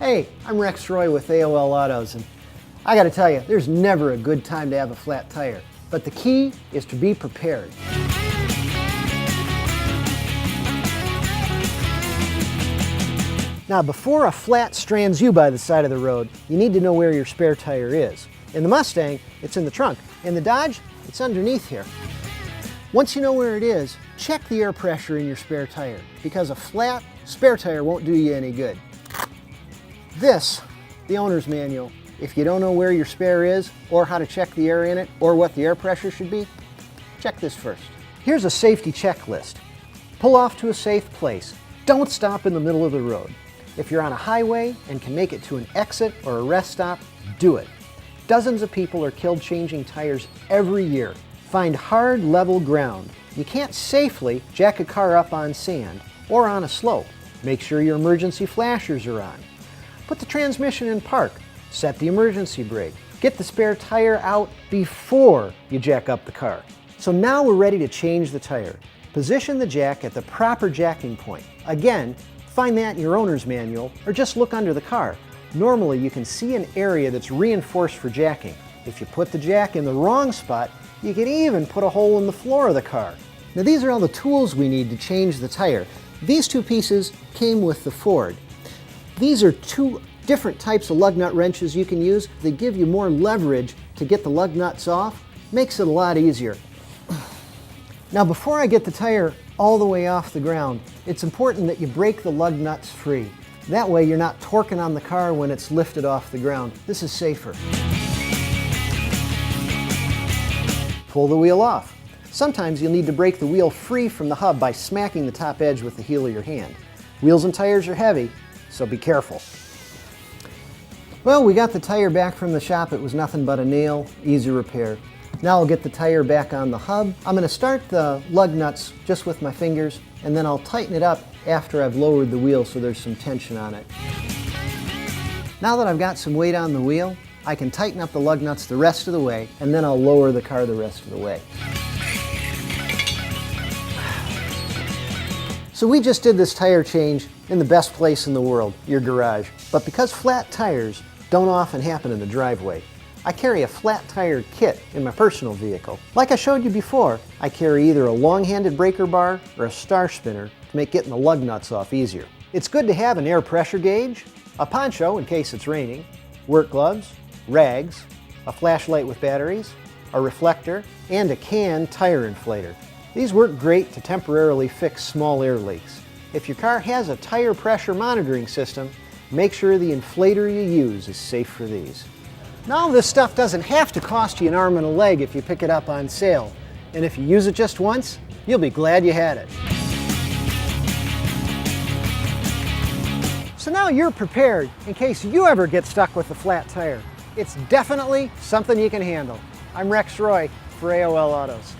Hey, I'm Rex Roy with AOL Autos, and I gotta tell you, there's never a good time to have a flat tire. But the key is to be prepared. Now, before a flat strands you by the side of the road, you need to know where your spare tire is. In the Mustang, it's in the trunk. In the Dodge, it's underneath here. Once you know where it is, check the air pressure in your spare tire, because a flat spare tire won't do you any good. This, the owner's manual. If you don't know where your spare is, or how to check the air in it, or what the air pressure should be, check this first. Here's a safety checklist. Pull off to a safe place. Don't stop in the middle of the road. If you're on a highway and can make it to an exit or a rest stop, do it. Dozens of people are killed changing tires every year. Find hard, level ground. You can't safely jack a car up on sand or on a slope. Make sure your emergency flashers are on. Put the transmission in park. Set the emergency brake. Get the spare tire out before you jack up the car. So now we're ready to change the tire. Position the jack at the proper jacking point. Again, find that in your owner's manual or just look under the car. Normally you can see an area that's reinforced for jacking. If you put the jack in the wrong spot, you can even put a hole in the floor of the car. Now these are all the tools we need to change the tire. These two pieces came with the Ford. These are two different types of lug nut wrenches you can use. They give you more leverage to get the lug nuts off. Makes it a lot easier. Now before I get the tire all the way off the ground, it's important that you break the lug nuts free. That way you're not torquing on the car when it's lifted off the ground. This is safer. Pull the wheel off. Sometimes you'll need to break the wheel free from the hub by smacking the top edge with the heel of your hand. Wheels and tires are heavy, so be careful. Well, we got the tire back from the shop. It was nothing but a nail, easy repair. Now I'll get the tire back on the hub. I'm going to start the lug nuts just with my fingers, and then I'll tighten it up after I've lowered the wheel so there's some tension on it. Now that I've got some weight on the wheel, I can tighten up the lug nuts the rest of the way, and then I'll lower the car the rest of the way. So we just did this tire change in the best place in the world, your garage. But because flat tires don't often happen in the driveway, I carry a flat tire kit in my personal vehicle. Like I showed you before, I carry either a long-handed breaker bar or a star spinner to make getting the lug nuts off easier. It's good to have an air pressure gauge, a poncho in case it's raining, work gloves, rags, a flashlight with batteries, a reflector, and a can tire inflator. These work great to temporarily fix small air leaks. If your car has a tire pressure monitoring system, make sure the inflator you use is safe for these. Now, all this stuff doesn't have to cost you an arm and a leg if you pick it up on sale. And if you use it just once, you'll be glad you had it. So now you're prepared in case you ever get stuck with a flat tire. It's definitely something you can handle. I'm Rex Roy for AOL Autos.